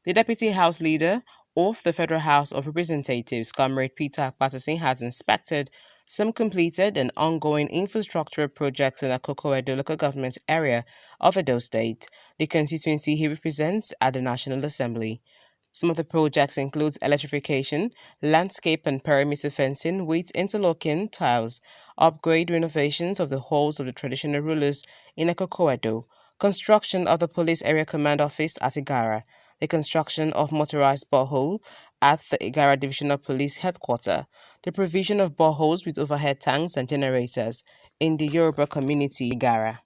The Deputy House Leader of the Federal House of Representatives, Comrade Peter Akpatason'S, has inspected some completed and ongoing infrastructural projects in Akoko-Edo local government area of Edo State, the constituency he represents at the National Assembly. Some of the projects include electrification, landscape and perimeter fencing with interlocking tiles, upgrade renovations of the halls of the traditional rulers in Akoko-Edo, construction of the Police Area Command Office at Igara, the construction of motorized borehole at the Igara Divisional Police Headquarters, the provision of boreholes with overhead tanks and generators in the Yoruba community Igara.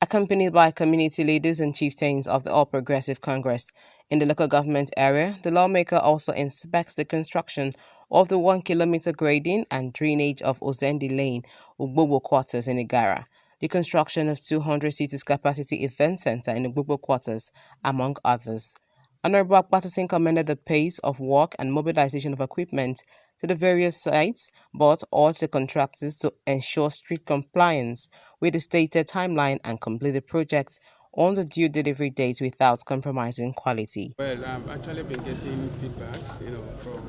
Accompanied by community leaders and chieftains of the All Progressive Congress in the local government area, the lawmaker also inspects the construction of the 1 kilometer grading and drainage of Ozendi Lane, Ugbobo Quarters in Igara, the construction of 200 seats capacity event center in Ugbobo Quarters, among others. Honorable Akpatason commended the pace of work and mobilization of equipment to the various sites, but urged the contractors to ensure strict compliance with the stated timeline and complete the project on the due delivery date without compromising quality. Well, I've actually been getting feedbacks, from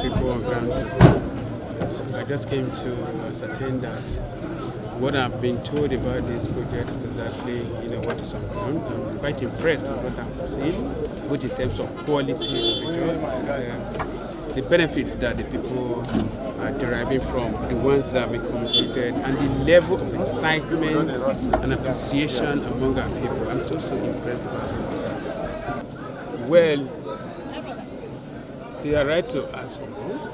people on ground. I just came to ascertain that what I've been told about this project is exactly, what is on ground. I'm quite impressed with what I've seen, both in terms of quality of the job, the benefits that the people are deriving from the ones that have been completed, and the level of excitement and appreciation among our people. I'm so impressed about it. Well, they are right to ask for more.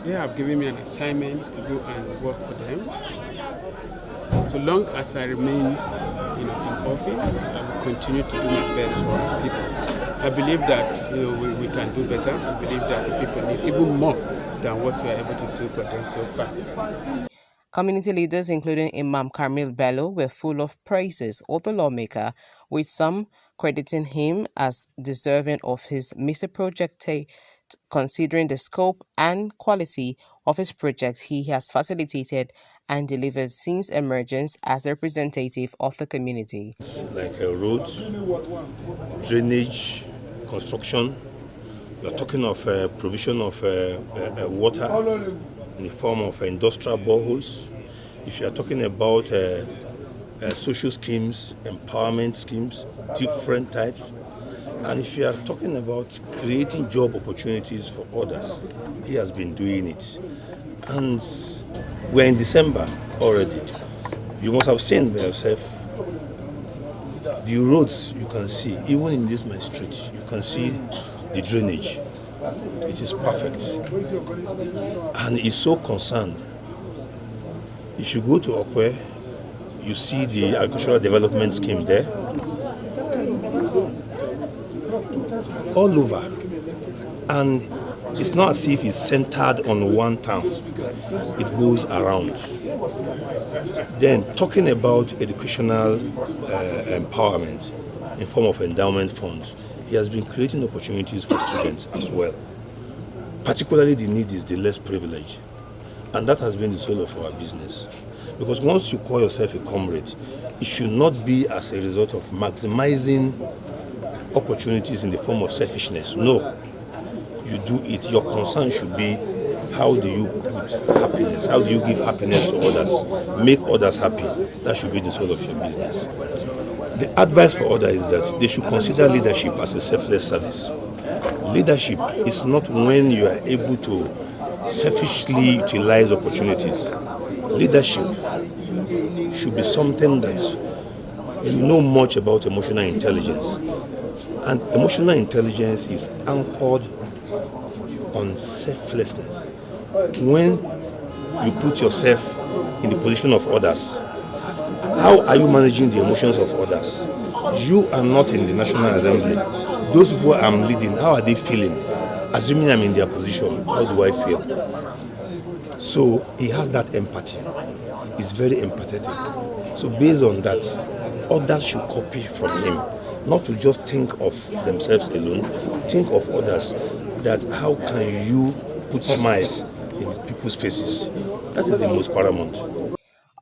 They have given me an assignment to go and work for them. So long as I remain, in office, I will continue to do my best for our people. I believe that, we can do better. I believe that the people need even more than what we are able to do for them so far. Community leaders, including Imam Kamil Bello, were full of praises of the lawmaker, with some crediting him as deserving of his Mr. Project, considering the scope and quality of his projects he has facilitated and delivered since emergence as a representative of the community. Like roads, drainage, construction. We are talking of provision of water in the form of industrial boreholes. If you are talking about social schemes, empowerment schemes, different types. And if you are talking about creating job opportunities for others, he has been doing it. And we're in December already. You must have seen by yourself the roads you can see, even in this my street, you can see the drainage. It is perfect. And he's so concerned. If you go to Okwe, you see the agricultural development scheme there. All over. And it's not as if it's centered on one town. It goes around. Then talking about educational empowerment in form of endowment funds, he has been creating opportunities for students as well. Particularly the need is the less privileged. And that has been the soul of our business. Because once you call yourself a comrade, it should not be as a result of maximizing opportunities in the form of selfishness. No. You do it. Your concern should be, how do you put happiness? How do you give happiness to others? Make others happy. That should be the soul of your business. The advice for others is that they should consider leadership as a selfless service. Leadership is not when you are able to selfishly utilize opportunities. Leadership should be something that you know much about emotional intelligence. And emotional intelligence is anchored on selflessness. When you put yourself in the position of others, how are you managing the emotions of others? You are not in the National Assembly. Those people I'm leading, how are they feeling? Assuming I'm in their position, how do I feel? So he has that empathy. He's very empathetic. So based on that, others should copy from him. not to just think of themselves alone, think of others, that how can you put smiles in people's faces. That is the most paramount.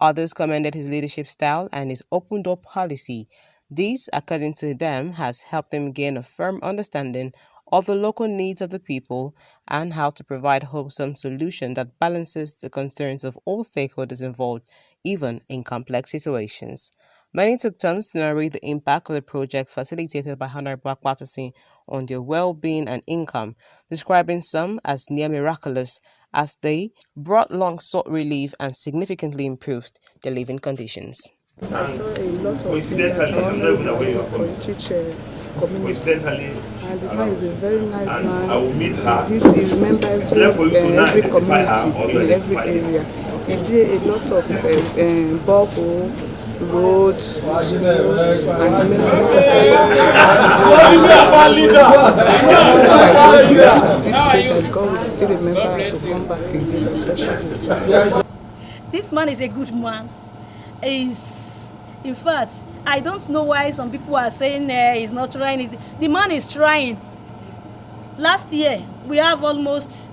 Others commended his leadership style and his open-door policy. This, according to them, has helped them gain a firm understanding of the local needs of the people and how to provide wholesome solution that balances the concerns of all stakeholders involved, even in complex situations. Many took turns to narrate the impact of the projects facilitated by Hon Akpatason's on their well-being and income, describing some as near miraculous as they brought long-sought relief and significantly improved their living conditions. I saw a lot of things that I want to do for each community. And the man is a very nice man. He remembered every community in every area. He did a lot of borehole, road, schools, and many other things. Yes, we still pray that God will still remember to come back again, especially. This man is a good man. In fact, I don't know why some people are saying he's not trying. The man is trying. Last year, we have almost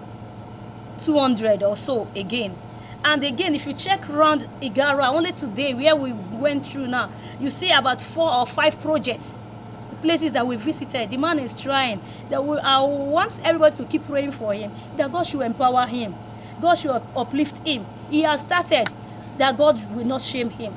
200 or so again. And again, if you check around Igara, only today, where we went through now, you see about 4 or 5 projects, places that we visited. The man is trying. I want everybody to keep praying for him, that God should empower him. God should uplift him. He has started, that God will not shame him.